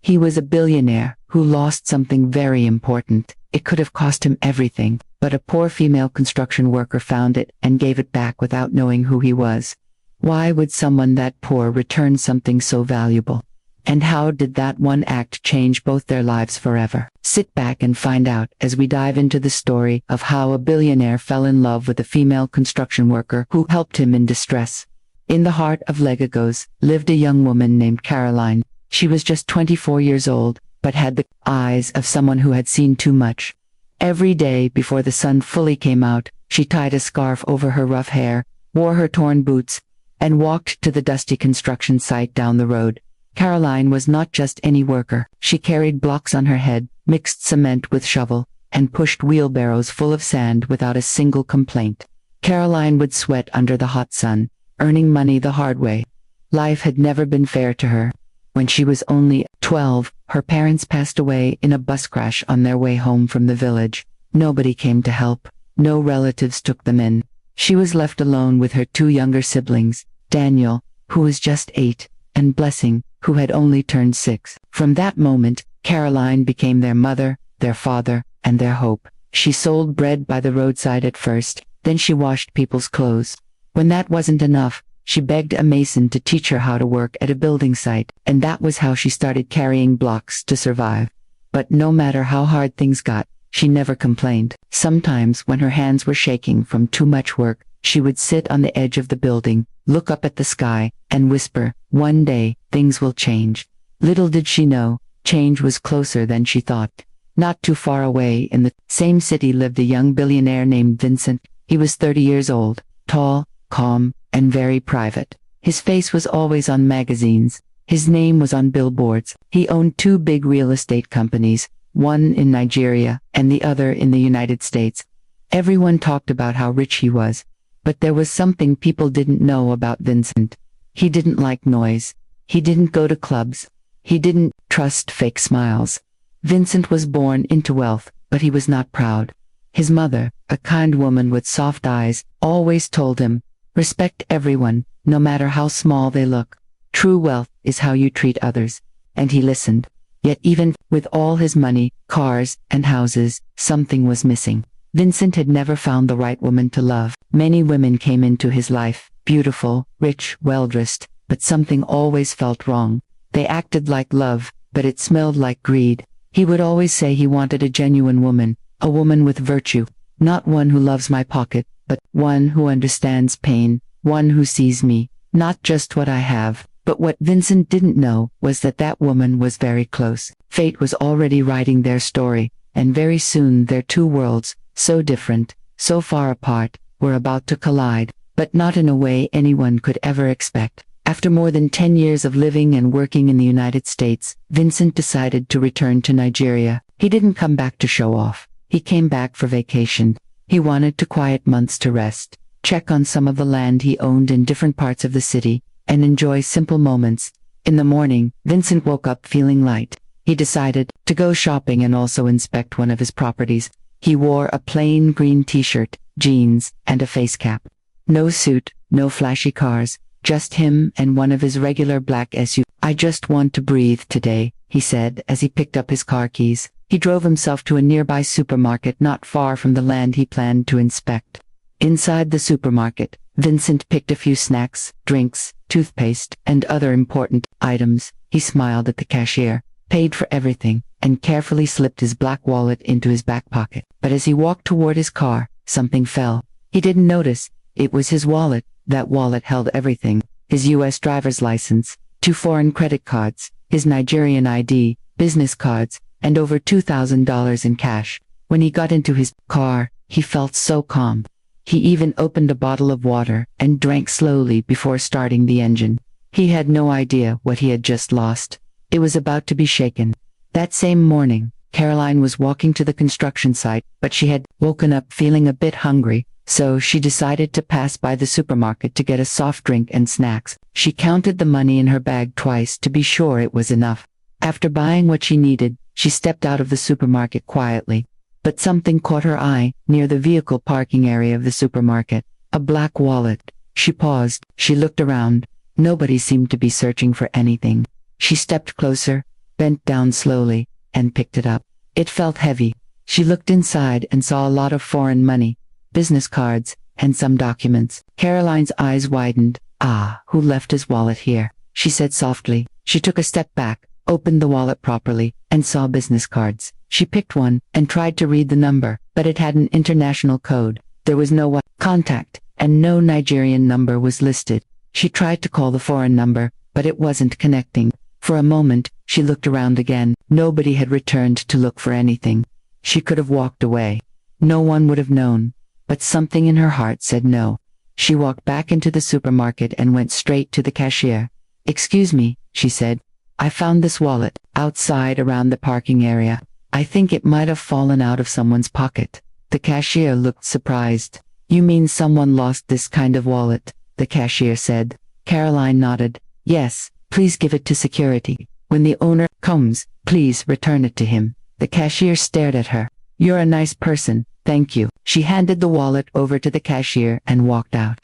He was a billionaire who lost something very important. It could have cost him everything, but a poor female construction worker found it and gave it back without knowing who he was. Why would someone that poor return something so valuable? And how did that one act change both their lives forever? Sit back and find out as we dive into the story of how a billionaire fell in love with a female construction worker who helped him in distress. In the heart of Legagos lived a young woman named Caroline. She was just 24 years old, but had the eyes of someone who had seen too much. Every day before the sun fully came out, she tied a scarf over her rough hair, wore her torn boots, and walked to the dusty construction site down the road. Caroline was not just any worker. She carried blocks on her head, mixed cement with shovel, and pushed wheelbarrows full of sand without a single complaint. Caroline would sweat under the hot sun, earning money the hard way. Life had never been fair to her. When she was only 12, her parents passed away in a bus crash on their way home from the village. Nobody came to help. No relatives took them in. She was left alone with her two younger siblings, Daniel, who was just 8, and Blessing, who had only turned 6. From that moment, Caroline became their mother, their father, and their hope. She sold bread by the roadside at first, then she washed people's clothes. When that wasn't enough, she begged a mason to teach her how to work at a building site, and that was how she started carrying blocks to survive. But no matter how hard things got, she never complained. Sometimes, when her hands were shaking from too much work, she would sit on the edge of the building, look up at the sky, and whisper, "One day, things will change." Little did she know, change was closer than she thought. Not too far away in the same city lived a young billionaire named Vincent. He was 30 years old, tall, calm, and very private. His face was always on magazines. His name was on billboards. He owned 2 big real estate companies, one in Nigeria and the other in the United States. Everyone talked about how rich he was. But there was something people didn't know about Vincent. He didn't like noise. He didn't go to clubs. He didn't trust fake smiles. Vincent was born into wealth, but he was not proud. His mother, a kind woman with soft eyes, always told him, "Respect everyone, no matter how small they look. True wealth is how you treat others." And he listened. Yet even with all his money, cars, and houses, something was missing. Vincent had never found the right woman to love. Many women came into his life, beautiful, rich, well-dressed, but something always felt wrong. They acted like love, but it smelled like greed. He would always say he wanted a genuine woman, a woman with virtue, not one who loves my pocket, but one who understands pain, one who sees me, not just what I have. But what Vincent didn't know was that that woman was very close. Fate was already writing their story, and very soon their 2 worlds, so different, so far apart, were about to collide, but not in a way anyone could ever expect. After more than 10 years of living and working in the United States, Vincent decided to return to Nigeria. He didn't come back to show off. He came back for vacation. He wanted to quiet months to rest, check on some of the land he owned in different parts of the city, and enjoy simple moments. In the morning, Vincent woke up feeling light. He decided to go shopping and also inspect one of his properties. He wore a plain green t-shirt, jeans, and a face cap. No suit, no flashy cars, just him and one of his regular black SUVs. "I just want to breathe today," he said as he picked up his car keys. He drove himself to a nearby supermarket not far from the land he planned to inspect. Inside the supermarket, Vincent picked a few snacks, drinks, toothpaste, and other important items. He smiled at the cashier, paid for everything, and carefully slipped his black wallet into his back pocket. But as he walked toward his car, something fell. He didn't notice. It was his wallet. That wallet held everything: his U.S. driver's license, 2 foreign credit cards, his Nigerian ID, business cards, and over $2,000 in cash. When he got into his car, he felt so calm. He even opened a bottle of water and drank slowly before starting the engine. He had no idea what he had just lost. It was about to be shaken. That same morning, Caroline was walking to the construction site, but she had woken up feeling a bit hungry, so she decided to pass by the supermarket to get a soft drink and snacks. She counted the money in her bag twice to be sure it was enough. After buying what she needed, she stepped out of the supermarket quietly. But something caught her eye, near the vehicle parking area of the supermarket. A black wallet. She paused. She looked around. Nobody seemed to be searching for anything. She stepped closer. bent down slowly, and picked it up. It felt heavy. She looked inside and saw a lot of foreign money, business cards, and some documents. Caroline's eyes widened. Ah, who left his wallet here? She said softly. She took a step back, opened the wallet properly, and saw business cards. She picked one, and tried to read the number, but it had an international code. There was no contact, and no Nigerian number was listed. She tried to call the foreign number, but it wasn't connecting. For a moment, she looked around again. Nobody had returned to look for anything. She could have walked away. No one would have known. But something in her heart said no. She walked back into the supermarket and went straight to the cashier. "Excuse me," she said. "I found this wallet outside around the parking area. I think it might have fallen out of someone's pocket." The cashier looked surprised. "You mean someone lost this kind of wallet?" the cashier said. Caroline nodded. "Yes, please give it to security. When the owner comes, please return it to him." The cashier stared at her. "You're a nice person, thank you." She handed the wallet over to the cashier and walked out.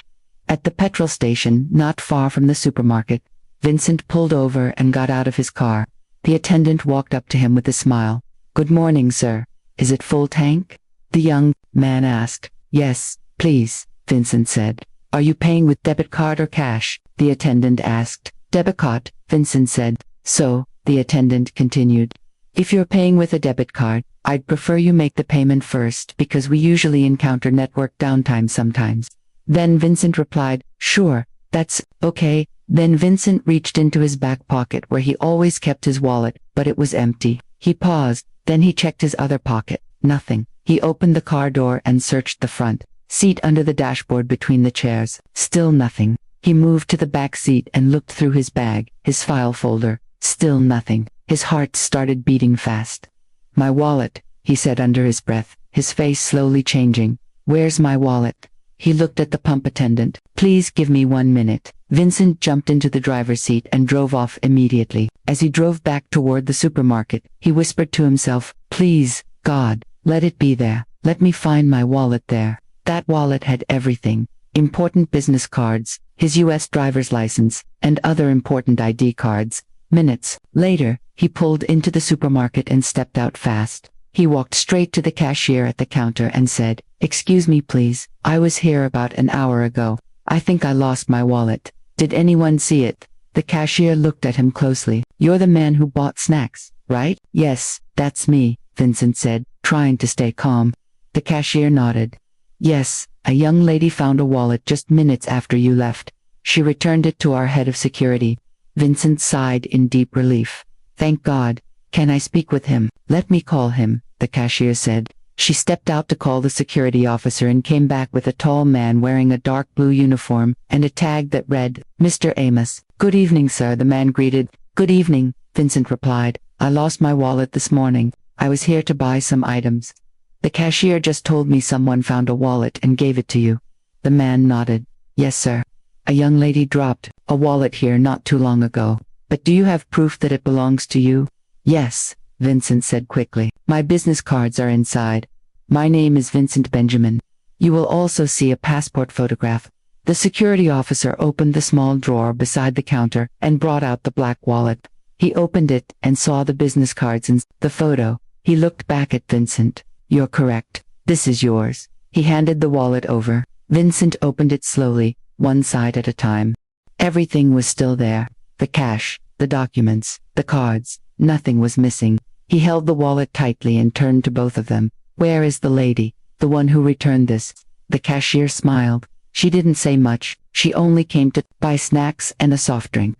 At the petrol station, not far from the supermarket, Vincent pulled over and got out of his car. The attendant walked up to him with a smile. "Good morning, sir. Is it full tank?" the young man asked. "Yes, please," Vincent said. "Are you paying with debit card or cash?" the attendant asked. "Debit card," Vincent said. "So," the attendant continued, "if you're paying with a debit card, I'd prefer you make the payment first because we usually encounter network downtime sometimes." Then Vincent replied, "Sure, that's okay." Then Vincent reached into his back pocket where he always kept his wallet, but it was empty. He paused, then he checked his other pocket. Nothing. He opened the car door and searched the front seat under the dashboard between the chairs. Still nothing. He moved to the back seat and looked through his bag, his file folder. Still nothing. His heart started beating fast. "My wallet," he said under his breath, his face slowly changing. "Where's my wallet?" He looked at the pump attendant. "Please give me 1 minute." Vincent jumped into the driver's seat and drove off immediately. As he drove back toward the supermarket, he whispered to himself, "Please, God, let it be there. Let me find my wallet there." That wallet had everything. Important business cards, his U.S. driver's license, and other important ID cards. Minutes later, he pulled into the supermarket and stepped out fast. He walked straight to the cashier at the counter and said, "Excuse me please, I was here about an hour ago. I think I lost my wallet. Did anyone see it?" The cashier looked at him closely. "You're the man who bought snacks, right?" "Yes, that's me," Vincent said, trying to stay calm. The cashier nodded. "Yes, a young lady found a wallet just minutes after you left. She returned it to our head of security." Vincent sighed in deep relief. "Thank God. Can I speak with him?" "Let me call him," the cashier said. She stepped out to call the security officer and came back with a tall man wearing a dark blue uniform and a tag that read, "Mr. Amos." "Good evening, sir," the man greeted. "Good evening," Vincent replied. "I lost my wallet this morning. I was here to buy some items. The cashier just told me someone found a wallet and gave it to you." The man nodded. "Yes, sir. A young lady dropped a wallet here not too long ago. But do you have proof that it belongs to you?" "Yes," Vincent said quickly. "My business cards are inside. My name is Vincent Benjamin. You will also see a passport photograph." The security officer opened the small drawer beside the counter and brought out the black wallet. He opened it and saw the business cards and the photo. He looked back at Vincent. "You're correct. This is yours." He handed the wallet over. Vincent opened it slowly, one side at a time. Everything was still there. The cash, the documents, the cards. Nothing was missing. He held the wallet tightly and turned to both of them. "Where is the lady, the one who returned this?" The cashier smiled. "She didn't say much. She only came to buy snacks and a soft drink.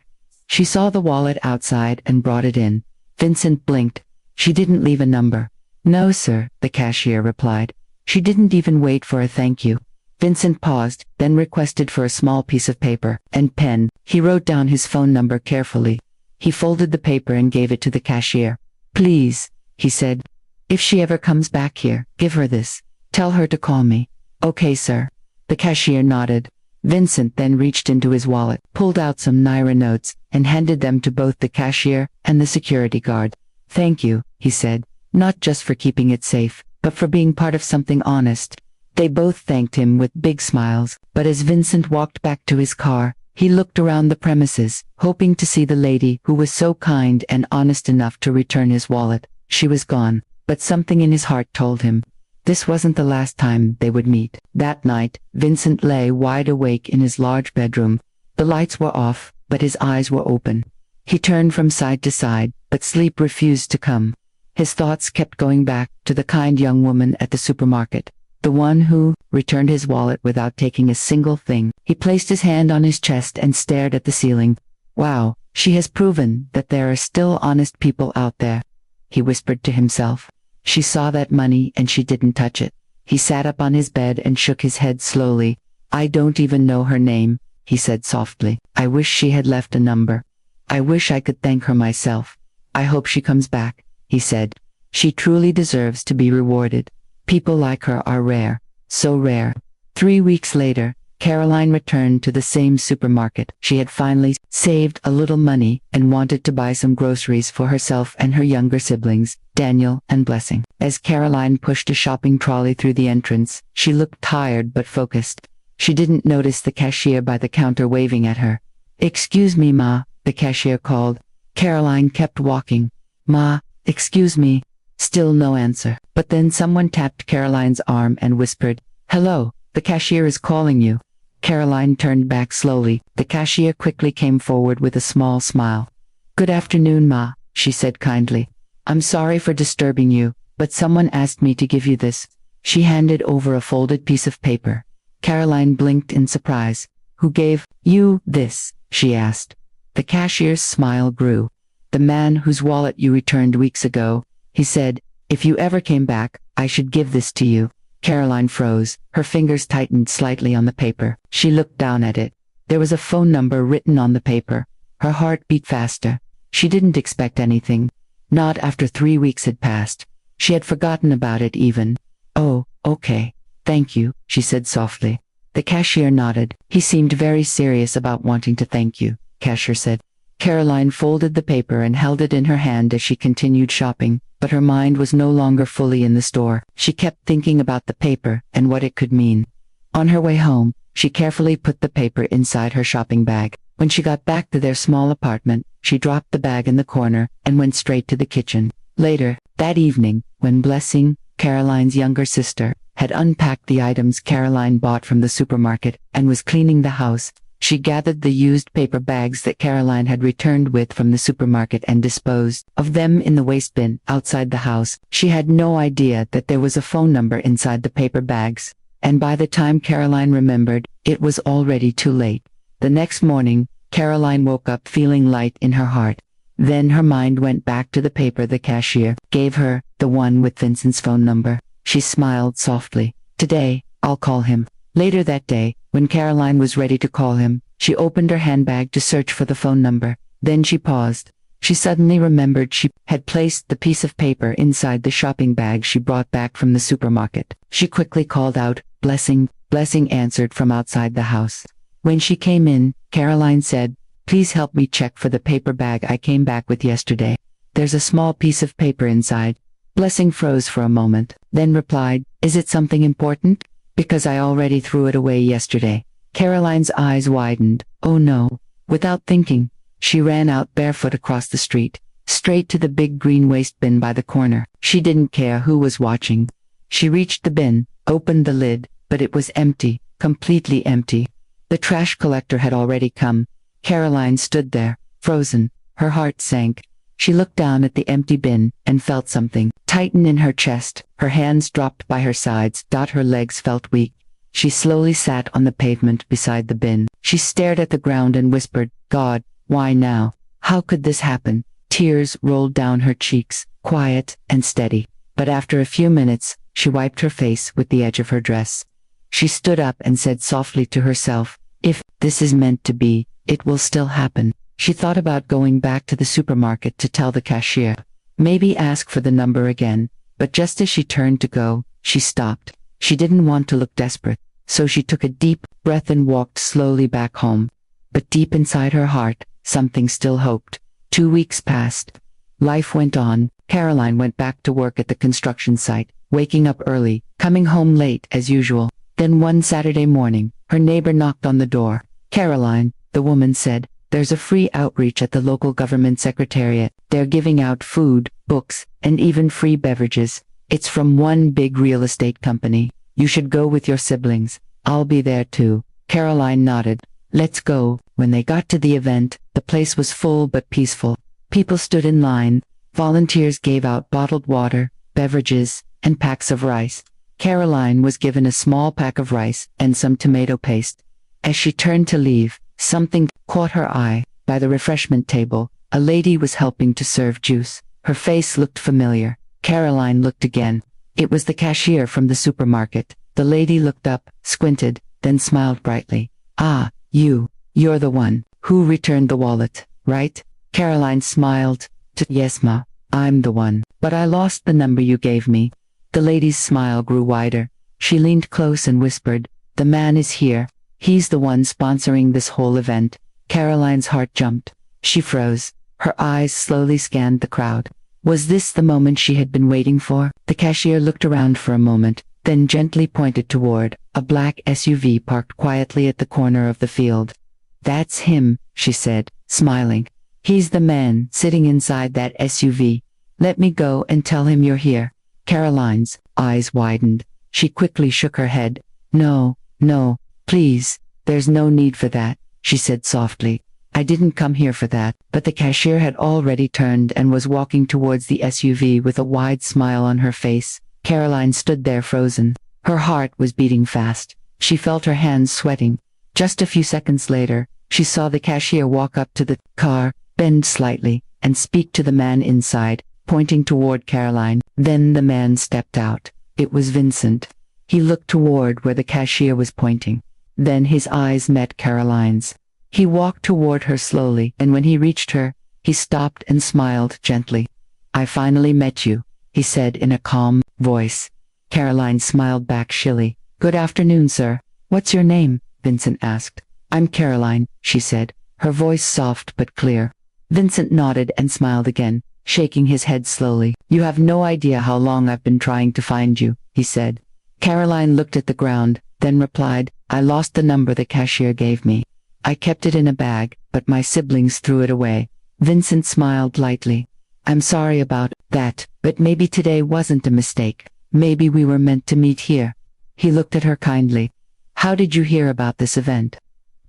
She saw the wallet outside and brought it in." Vincent blinked. "She didn't leave a number." "No, sir," the cashier replied. "She didn't even wait for a thank you." Vincent paused, then requested for a small piece of paper and pen. He wrote down his phone number carefully. He folded the paper and gave it to the cashier. "Please," he said, "if she ever comes back here, give her this. Tell her to call me." "Okay, sir." The cashier nodded. Vincent then reached into his wallet, pulled out some Naira notes, and handed them to both the cashier and the security guard. "Thank you," he said, "not just for keeping it safe, but for being part of something honest." They both thanked him with big smiles, but as Vincent walked back to his car, He looked around the premises, hoping to see the lady who was so kind and honest enough to return his wallet. She was gone, but something in his heart told him this wasn't the last time they would meet. That night, Vincent lay wide awake in his large bedroom. The lights were off, but his eyes were open. He turned from side to side, but sleep refused to come. His thoughts kept going back to the kind young woman at the supermarket, the one who returned his wallet without taking a single thing. He placed his hand on his chest and stared at the ceiling. Wow, she has proven that there are still honest people out there, he whispered to himself. She saw that money and she didn't touch it. He sat up on his bed and shook his head slowly. I don't even know her name, he said softly. I wish she had left a number. I wish I could thank her myself. I hope she comes back, he said. She truly deserves to be rewarded. People like her are rare, so rare. 3 weeks later, Caroline returned to the same supermarket. She had finally saved a little money and wanted to buy some groceries for herself and her younger siblings, Daniel and Blessing. As Caroline pushed a shopping trolley through the entrance, she looked tired but focused. She didn't notice the cashier by the counter waving at her. Excuse me, Ma, the cashier called. Caroline kept walking. Ma, excuse me. Still no answer. But then someone tapped Caroline's arm and whispered, Hello, the cashier is calling you. Caroline turned back slowly. The cashier quickly came forward with a small smile. Good afternoon, Ma, she said kindly. I'm sorry for disturbing you, but someone asked me to give you this. She handed over a folded piece of paper. Caroline blinked in surprise. Who gave you this? She asked. The cashier's smile grew. The man whose wallet you returned weeks ago, he said. If you ever came back, I should give this to you. Caroline froze. Her fingers tightened slightly on the paper. She looked down at it. There was a phone number written on the paper. Her heart beat faster. She didn't expect anything. Not after 3 weeks had passed. She had forgotten about it even. Oh, okay. Thank you, she said softly. The cashier nodded. He seemed very serious about wanting to thank you, cashier said. Caroline folded the paper and held it in her hand as she continued shopping, but her mind was no longer fully in the store. She kept thinking about the paper and what it could mean. On her way home, she carefully put the paper inside her shopping bag. When she got back to their small apartment, she dropped the bag in the corner and went straight to the kitchen. Later, that evening, when Blessing, Caroline's younger sister, had unpacked the items Caroline bought from the supermarket and was cleaning the house, she gathered the used paper bags that Caroline had returned with from the supermarket and disposed of them in the waste bin outside the house. She had no idea that there was a phone number inside the paper bags, and by the time Caroline remembered, it was already too late. The next morning, Caroline woke up feeling light in her heart. Then her mind went back to the paper the cashier gave her, the one with Vincent's phone number. She smiled softly. Today, I'll call him. Later that day, when Caroline was ready to call him, she opened her handbag to search for the phone number. Then she paused. She suddenly remembered she had placed the piece of paper inside the shopping bag she brought back from the supermarket. She quickly called out, Blessing. Blessing answered from outside the house. When she came in, Caroline said, Please help me check for the paper bag I came back with yesterday. There's a small piece of paper inside. Blessing froze for a moment, then replied, Is it something important? Because I already threw it away yesterday. Caroline's eyes widened. Oh no. Without thinking, she ran out barefoot across the street, straight to the big green waste bin by the corner. She didn't care who was watching. She reached the bin, opened the lid, but it was empty, completely empty. The trash collector had already come. Caroline stood there, frozen. Her heart sank. She looked down at the empty bin and felt something tighten in her chest. Her hands dropped by her sides. Her legs felt weak. She slowly sat on the pavement beside the bin. She stared at the ground and whispered, God, why now? How could this happen? Tears rolled down her cheeks, quiet and steady. But after a few minutes, she wiped her face with the edge of her dress. She stood up and said softly to herself, If this is meant to be, it will still happen. She thought about going back to the supermarket to tell the cashier. Maybe ask for the number again, but just as she turned to go, she stopped. She didn't want to look desperate, so she took a deep breath and walked slowly back home. But deep inside her heart, something still hoped. 2 weeks passed. Life went on. Caroline went back to work at the construction site, waking up early, coming home late as usual. Then one Saturday morning, her neighbor knocked on the door. Caroline, the woman said. There's a free outreach at the local government secretariat. They're giving out food, books, and even free beverages. It's from one big real estate company. You should go with your siblings. I'll be there too. Caroline nodded. Let's go. When they got to the event, the place was full but peaceful. People stood in line. Volunteers gave out bottled water, beverages, and packs of rice. Caroline was given a small pack of rice and some tomato paste. As she turned to leave, something caught her eye. By the refreshment table, a lady was helping to serve juice. Her face looked familiar. Caroline looked again. It was the cashier from the supermarket. The lady looked up, squinted, then smiled brightly. Ah, you're the one who returned the wallet, right? Caroline smiled. Yes, ma, I'm the one, but I lost the number you gave me. The lady's smile grew wider. She leaned close and whispered, the man is here. He's the one sponsoring this whole event. Caroline's heart jumped. She froze. Her eyes slowly scanned the crowd. Was this the moment she had been waiting for? The cashier looked around for a moment, then gently pointed toward a black SUV parked quietly at the corner of the field. That's him, she said, smiling. He's the man sitting inside that SUV. Let me go and tell him you're here. Caroline's eyes widened. She quickly shook her head. No, please, there's no need for that, she said softly. I didn't come here for that. But the cashier had already turned and was walking towards the SUV with a wide smile on her face. Caroline stood there frozen. Her heart was beating fast. She felt her hands sweating. Just a few seconds later, she saw the cashier walk up to the car, bend slightly, and speak to the man inside, pointing toward Caroline. Then the man stepped out. It was Vincent. He looked toward where the cashier was pointing. Then his eyes met Caroline's. He walked toward her slowly, and when he reached her, he stopped and smiled gently. I finally met you, he said in a calm voice. Caroline smiled back shilly. Good afternoon, sir. What's your name? Vincent asked. I'm Caroline, she said, her voice soft but clear. Vincent nodded and smiled again, shaking his head slowly. You have no idea how long I've been trying to find you, he said. Caroline looked at the ground, then replied, I lost the number the cashier gave me. I kept it in a bag, but my siblings threw it away. Vincent smiled lightly. I'm sorry about that, but maybe today wasn't a mistake. Maybe we were meant to meet here. He looked at her kindly. How did you hear about this event?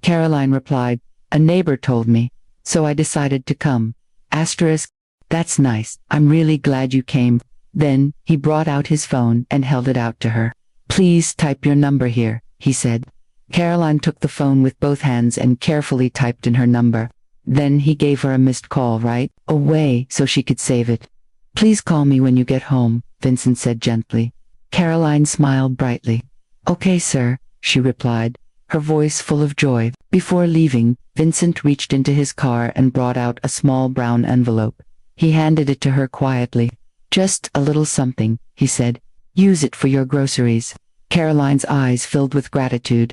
Caroline replied, a neighbor told me, so I decided to come. Asterisk, that's nice. I'm really glad you came. Then, he brought out his phone and held it out to her. Please type your number here, he said. Caroline took the phone with both hands and carefully typed in her number. Then he gave her a missed call right away so she could save it. Please call me when you get home, Vincent said gently. Caroline smiled brightly. Okay, sir, she replied, her voice full of joy. Before leaving, Vincent reached into his car and brought out a small brown envelope. He handed it to her quietly. Just a little something, he said. Use it for your groceries. Caroline's eyes filled with gratitude.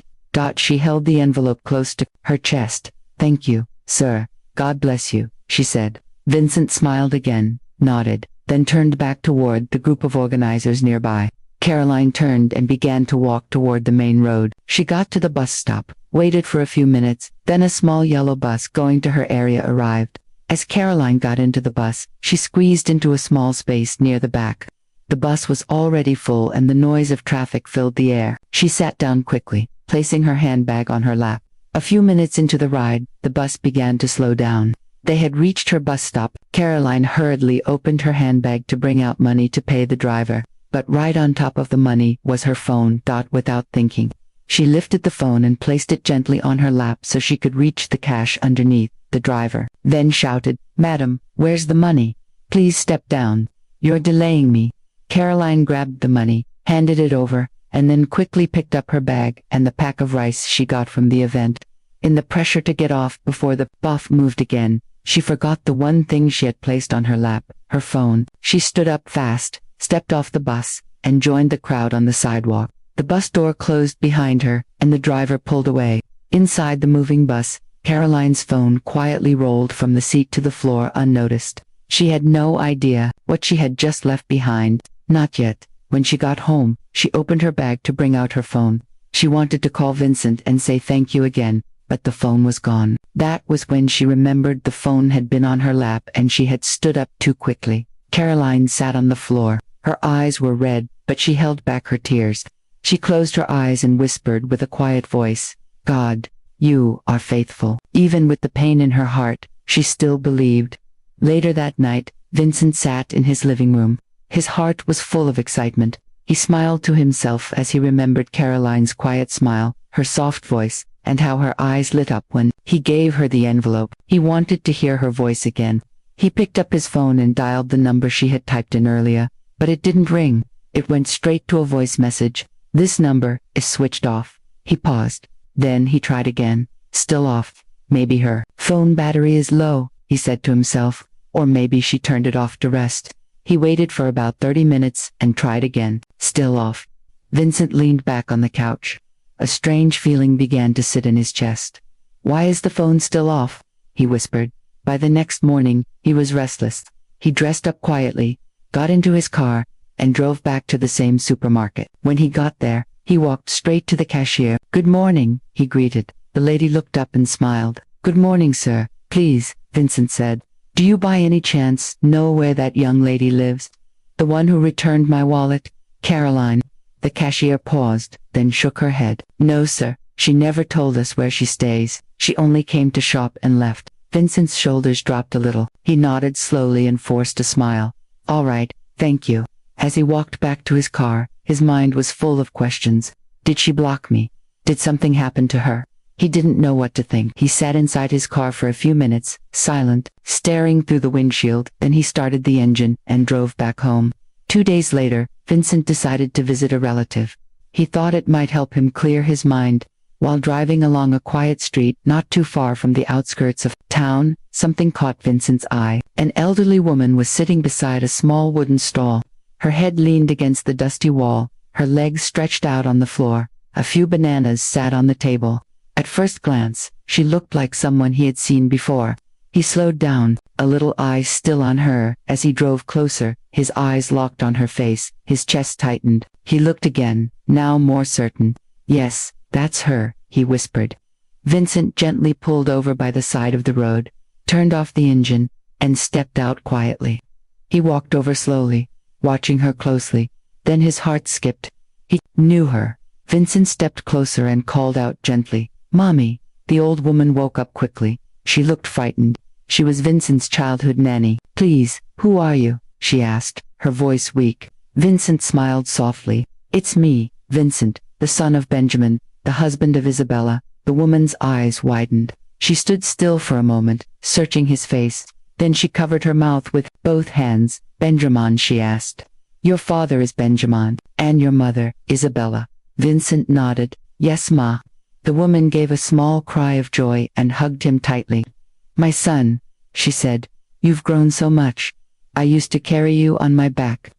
She held the envelope close to her chest. Thank you, sir. God bless you, she said. Vincent smiled again, nodded, then turned back toward the group of organizers nearby. Caroline turned and began to walk toward the main road. She got to the bus stop, waited for a few minutes, then a small yellow bus going to her area arrived. As Caroline got into the bus, she squeezed into a small space near the back. The bus was already full and the noise of traffic filled the air. She sat down quickly, placing her handbag on her lap. A few minutes into the ride, the bus began to slow down. They had reached her bus stop. Caroline hurriedly opened her handbag to bring out money to pay the driver. But right on top of the money was her phone. Without thinking, she lifted the phone and placed it gently on her lap so she could reach the cash underneath. The driver then shouted, Madam, where's the money? Please step down. You're delaying me. Caroline grabbed the money, handed it over, and then quickly picked up her bag and the pack of rice she got from the event. In the pressure to get off before the bus moved again, she forgot the one thing she had placed on her lap, her phone. She stood up fast, stepped off the bus, and joined the crowd on the sidewalk. The bus door closed behind her, and the driver pulled away. Inside the moving bus, Caroline's phone quietly rolled from the seat to the floor unnoticed. She had no idea what she had just left behind, not yet. When she got home, she opened her bag to bring out her phone. She wanted to call Vincent and say thank you again, but the phone was gone. That was when she remembered the phone had been on her lap and she had stood up too quickly. Caroline sat on the floor. Her eyes were red, but she held back her tears. She closed her eyes and whispered with a quiet voice, "God, you are faithful." Even with the pain in her heart, she still believed. Later that night, Vincent sat in his living room. His heart was full of excitement. He smiled to himself as he remembered Caroline's quiet smile, her soft voice, and how her eyes lit up when he gave her the envelope. He wanted to hear her voice again. He picked up his phone and dialed the number she had typed in earlier, but it didn't ring. It went straight to a voice message. "This number is switched off." He paused. Then he tried again. Still off. Maybe her phone battery is low, he said to himself, or maybe she turned it off to rest. He waited for about 30 minutes and tried again. Still off. Vincent leaned back on the couch. A strange feeling began to sit in his chest. "Why is the phone still off?" he whispered. By the next morning, he was restless. He dressed up quietly, got into his car, and drove back to the same supermarket. When he got there, he walked straight to the cashier. "Good morning," he greeted. The lady looked up and smiled. "Good morning, sir. Please," Vincent said. "Do you by any chance know where that young lady lives? The one who returned my wallet? Caroline." The cashier paused, then shook her head. "No, sir. She never told us where she stays. She only came to shop and left." Vincent's shoulders dropped a little. He nodded slowly and forced a smile. "All right, thank you." As he walked back to his car, his mind was full of questions. Did she block me? Did something happen to her? He didn't know what to think. He sat inside his car for a few minutes, silent, staring through the windshield, then he started the engine and drove back home. 2 days later, Vincent decided to visit a relative. He thought it might help him clear his mind. While driving along a quiet street not too far from the outskirts of town, something caught Vincent's eye. An elderly woman was sitting beside a small wooden stall. Her head leaned against the dusty wall, her legs stretched out on the floor. A few bananas sat on the table. At first glance, she looked like someone he had seen before. He slowed down, a little eye still on her. As he drove closer, his eyes locked on her face, his chest tightened. He looked again, now more certain. "Yes, that's her," he whispered. Vincent gently pulled over by the side of the road, turned off the engine, and stepped out quietly. He walked over slowly, watching her closely. Then his heart skipped. He knew her. Vincent stepped closer and called out gently, "Mommy." The old woman woke up quickly. She looked frightened. She was Vincent's childhood nanny. "Please, who are you?" she asked, her voice weak. Vincent smiled softly. "It's me, Vincent, the son of Benjamin, the husband of Isabella." The woman's eyes widened. She stood still for a moment, searching his face. Then she covered her mouth with both hands. "Benjamin," she asked. "Your father is Benjamin, and your mother, Isabella." Vincent nodded. "Yes, Ma." The woman gave a small cry of joy and hugged him tightly. "My son," she said, "you've grown so much. I used to carry you on my back.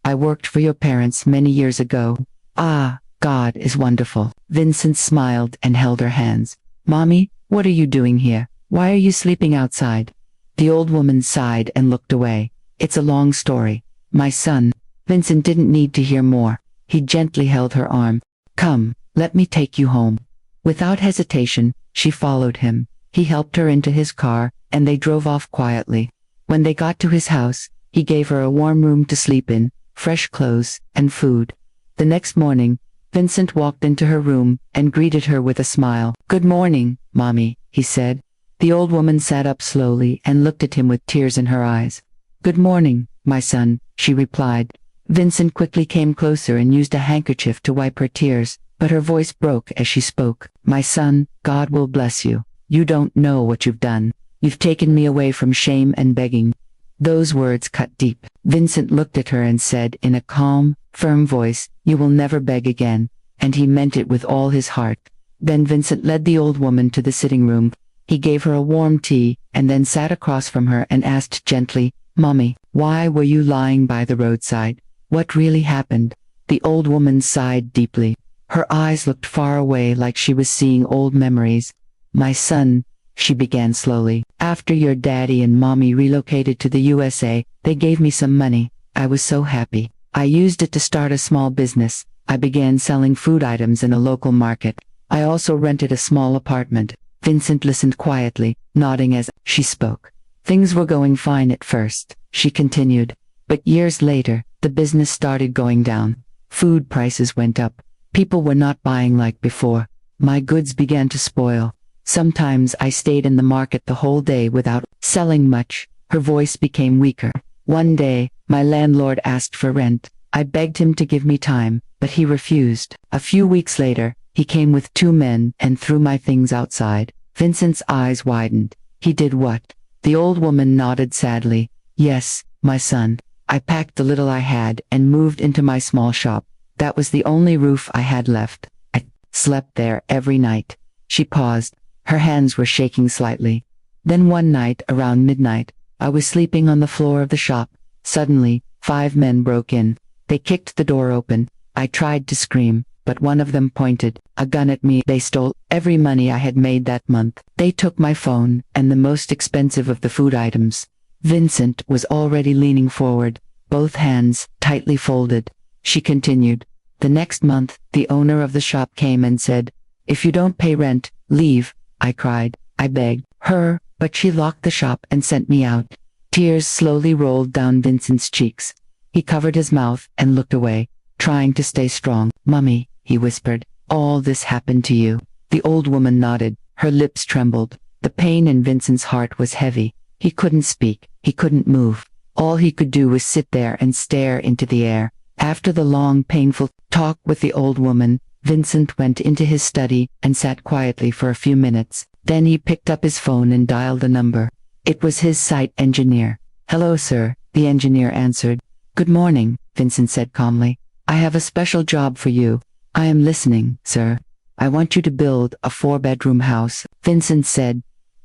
I worked for your parents many years ago. Ah, God is wonderful." Vincent smiled and held her hands. "Mommy, what are you doing here? Why are you sleeping outside?" The old woman sighed and looked away. "It's a long story, my son." Vincent didn't need to hear more. He gently held her arm. "Come, let me take you home." Without hesitation, she followed him. He helped her into his car, and they drove off quietly. When they got to his house, he gave her a warm room to sleep in, fresh clothes, and food. The next morning, Vincent walked into her room and greeted her with a smile. "Good morning, Mommy," he said. The old woman sat up slowly and looked at him with tears in her eyes. "Good morning, my son," she replied. Vincent quickly came closer and used a handkerchief to wipe her tears, but her voice broke as she spoke. "My son, God will bless you. You don't know what you've done. You've taken me away from shame and begging." Those words cut deep. Vincent looked at her and said in a calm, firm voice, "You will never beg again," and he meant it with all his heart. Then Vincent led the old woman to the sitting room. He gave her a warm tea, and then sat across from her and asked gently, "Mommy, why were you lying by the roadside? What really happened?" The old woman sighed deeply. Her eyes looked far away like she was seeing old memories. "My son," she began slowly, "after your daddy and mommy relocated to the USA, they gave me some money. I was so happy. I used it to start a small business. I began selling food items in a local market. I also rented a small apartment." Vincent listened quietly, nodding as she spoke. Things were going fine at first, she continued. But years later, the business started going down. Food prices went up. People were not buying like before. My goods began to spoil. Sometimes I stayed in the market the whole day without selling much. Her voice became weaker. One day, my landlord asked for rent. I begged him to give me time, but he refused. A few weeks later, he came with 2 men and threw my things outside. Vincent's eyes widened. He did what? The old woman nodded sadly. Yes, my son. I packed the little I had and moved into my small shop. That was the only roof I had left. I slept there every night. She paused. Her hands were shaking slightly. Then one night, around midnight, I was sleeping on the floor of the shop. Suddenly, 5 men broke in. They kicked the door open. I tried to scream, but one of them pointed a gun at me. They stole every money I had made that month. They took my phone and the most expensive of the food items. Vincent was already leaning forward, both hands tightly folded. She continued. The next month, the owner of the shop came and said, "If you don't pay rent, leave." I cried. I begged her, but she locked the shop and sent me out. Tears slowly rolled down Vincent's cheeks. He covered his mouth and looked away, trying to stay strong. "Mummy," he whispered, "all this happened to you." The old woman nodded. Her lips trembled. The pain in Vincent's heart was heavy. He couldn't speak. He couldn't move. All he could do was sit there and stare into the air. After the long, painful talk with the old woman, Vincent went into his study and sat quietly for a few minutes. Then he picked up his phone and dialed a number. It was his site engineer. "Hello, sir," the engineer answered. "Good morning," Vincent said calmly. "I have a special job for you." "I am listening, sir." "I want you to build a 4-bedroom house," Vincent said.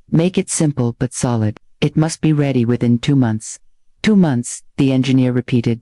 "Make it simple but solid. It must be ready within 2 months." 2 months, the engineer repeated.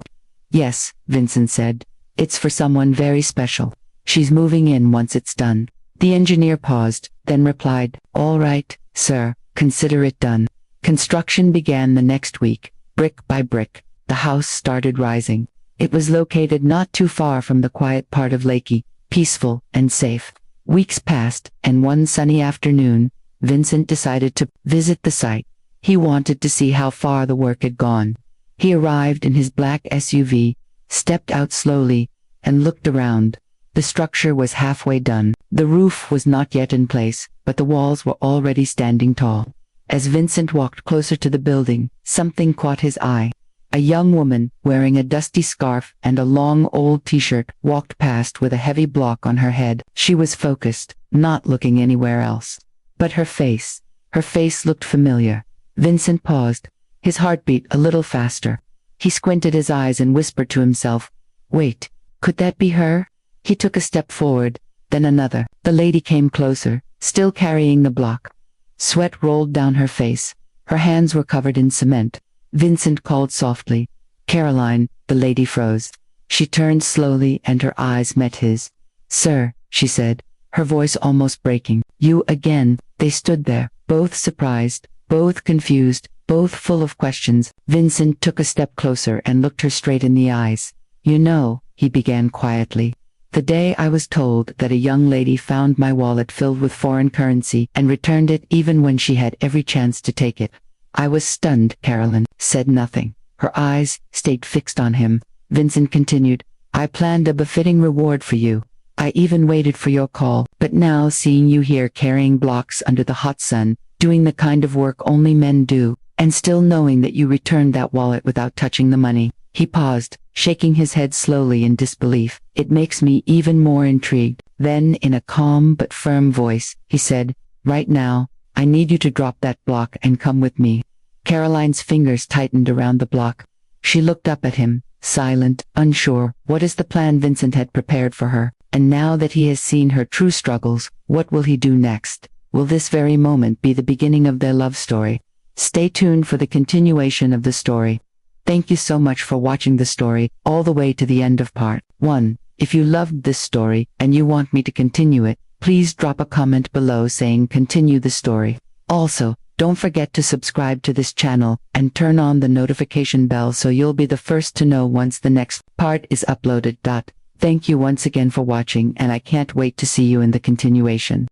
"Yes," Vincent said. "It's for someone very special. She's moving in once it's done." The engineer paused, then replied, "All right, sir, consider it done." Construction began the next week. Brick by brick, the house started rising. It was located not too far from the quiet part of Lakey, peaceful and safe. Weeks passed, and one sunny afternoon, Vincent decided to visit the site. He wanted to see how far the work had gone. He arrived in his black SUV, stepped out slowly, and looked around. The structure was halfway done. The roof was not yet in place, but the walls were already standing tall. As Vincent walked closer to the building, something caught his eye. A young woman, wearing a dusty scarf and a long old t-shirt, walked past with a heavy block on her head. She was focused, not looking anywhere else. But her face looked familiar. Vincent paused, his heart beat a little faster. He squinted his eyes and whispered to himself, "Wait, could that be her?" He took a step forward, then another. The lady came closer, still carrying the block. Sweat rolled down her face. Her hands were covered in cement. Vincent called softly, "Caroline." The lady froze. She turned slowly and her eyes met his. "Sir," she said, her voice almost breaking. "You again." They stood there, both surprised, both confused, both full of questions. Vincent took a step closer and looked her straight in the eyes. "You know," he began quietly, "the day I was told that a young lady found my wallet filled with foreign currency and returned it even when she had every chance to take it. I was stunned." Caroline said nothing. Her eyes stayed fixed on him. Vincent continued, "I planned a befitting reward for you. I even waited for your call. But now seeing you here carrying blocks under the hot sun, doing the kind of work only men do, and still knowing that you returned that wallet without touching the money." He paused, shaking his head slowly in disbelief. "It makes me even more intrigued." Then, in a calm but firm voice, he said, "Right now, I need you to drop that block and come with me." Caroline's fingers tightened around the block. She looked up at him, silent, unsure. What is the plan Vincent had prepared for her? And now that he has seen her true struggles, what will he do next? Will this very moment be the beginning of their love story? Stay tuned for the continuation of the story. Thank you so much for watching the story all the way to the end of part 1. If you loved this story and you want me to continue it, please drop a comment below saying continue the story. Also, don't forget to subscribe to this channel and turn on the notification bell so you'll be the first to know once the next part is uploaded. Thank you once again for watching, and I can't wait to see you in the continuation.